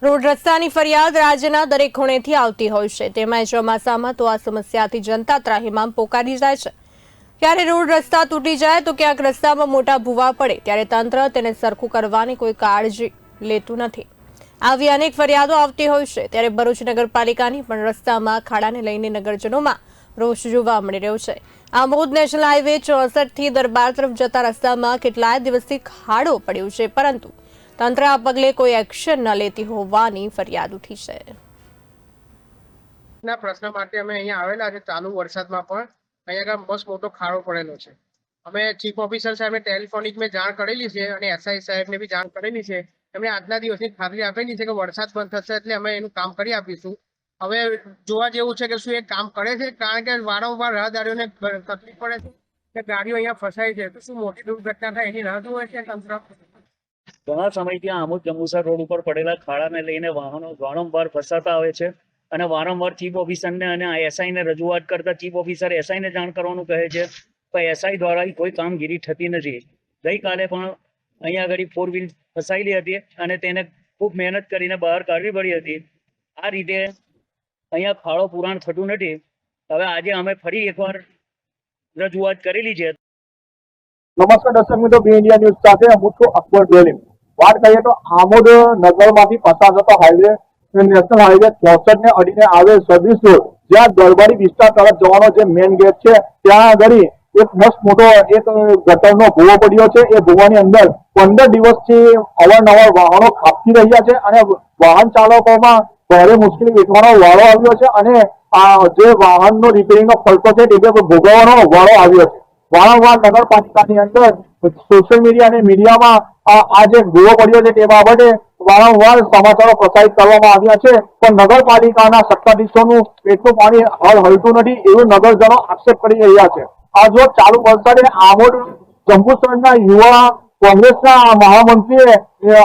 Road રસ્તાની ફરિયાદ રાજ્યના દરેક ખૂણેથી આવતી હોય છે, તેમાં ચોમાસામાં તો આ સમસ્યાથી જનતા ત્રાહિમામ પોકારી જાય છે। ક્યારે રોડ રસ્તા તૂટી જાય તો ક્યાંક રસ્તામાં મોટા ભૂવા પડે ત્યારે તંત્ર તેને સરખું કરવાની કોઈ કાળજી લેતું નથી। આવી અનેક ફરિયાદો આવતી હોય છે ત્યારે ભરૂચ નગરપાલિકાની પણ રસ્તામાં ખાડાને લઈને નગરજનોમાં રોષ જોવા મળી રહ્યો છે। આમોદ નેશનલ હાઈવે 64 થી દરબાર તરફ જતા રસ્તામાં કેટલાય દિવસથી ખાડો પડ્યો છે, પરંતુ તંત્ર આ પગલે કોઈ એક્શન ન લેતી હોવાની ફરિયાદ ઉઠી છે। ના પ્રશ્ન માટે અમે અહીંયા આવેલા છે। ચાલુ વરસાદમાં પણ અહીંયા બસ મોટો ખાડો પડેલો છે। અમે ચીફ ઓફિસર સાહેબને ટેલિફોનિક મેં જાણ કરેલી છે અને એસઆઈ સાહેબને બી જાણ કરેલી છે। એમણે આજના દિવસની ખાતરી આપેલી છે કે વરસાદ બંધ થશે એટલે અમે એનું કામ કરી આપીશું। હવે જોવા જેવું છે કે શું એ કામ કરે છે, કારણ કે વારંવાર રાહદારીઓને તકલીફ પડે છે કે ગાડીઓ અહીંયા ફસાય છે, તો શું મોટી દુર્ઘટના થાય એની રાહ જોવે છે તંત્ર। ઘણા સમયથી આમોદ જંબુસર રોડ ઉપર પડેલા ખાડાને લઈને વાહનો વારંવાર ફસાતા આવે છે અને વારંવાર ચીફ ઓફિસરને અને એસઆઈને રજૂઆત કરતા ચીફ ઓફિસર એસઆઈને જાણ કરવાનું કહે છે, પણ એસઆઈ દ્વારા કોઈ કામગીરી થતી નથી। ગઈકાલે પણ અહીંયા આગળ 4 વ્હીલ ફસાયેલી હતી અને તેને ખૂબ મહેનત કરીને બહાર કાઢવી પડી હતી। આ રીતે અહીંયા ખાડો પુરાણ થતું નથી। હવે આજે અમે ફરી એકવાર રજૂઆત કરેલી છે। નમસ્કાર દર્શક મિત્રો, બી ઇન્ડિયા ન્યૂઝ સાથે હું છું અકબર ડેલી। વાત કરીએ તો આમોદ નગરમાંથી પસાર થતો હાઈવે નેશનલ હાઈવે 64 ને અડીને આવેલ સર્વિસ રોડ, જ્યાં દરબારી વિસ્તાર તરફ જવાનો જે મેઇન ગેટ છે, ત્યાં આગળ એક મસ્ત મોટો એક ગટરનો ભૂવો પડ્યો છે। એ ભૂવાની અંદર 15 દિવસથી અવારનવાર વાહનો ખાબકી રહ્યા છે અને વાહન ચાલકોમાં ભારે મુશ્કેલી વેઠવાનો વારો આવ્યો છે અને આ જે વાહનનો રિપેરિંગનો ખર્ચો છે તે ભોગવવાનો વારો આવ્યો છે। વારંવાર નગરપાલિકાની અંદર સોશિયલ મીડિયા અને મીડિયામાં આ જે ભૂવો પડ્યો છે તે બાબતે વારંવાર સમાચારો પ્રસારિત કરવામાં આવ્યા છે, પણ નગરપાલિકાના સત્તાધીશોનું એટલું પાણી હલતું નથી એવું નગરજનો આક્ષેપ કરી રહ્યા છે। આ જો ચાલુ વરસાદે આમોદ જંબુસરના યુવા કોંગ્રેસના મહામંત્રીએ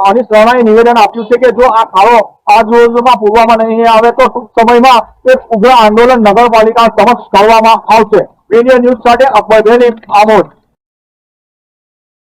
અનિશ રાણાએ નિવેદન આપ્યું છે કે જો આ ખાડો આજ રોજમાં પૂરવામાં નહીં આવે તો ટૂંક સમયમાં એક ઉગ્ર આંદોલન નગરપાલિકા સમક્ષ કરવામાં આવશે। મીડિયા ન્યૂઝ સાથે અકબર ડેલી, આમોદ।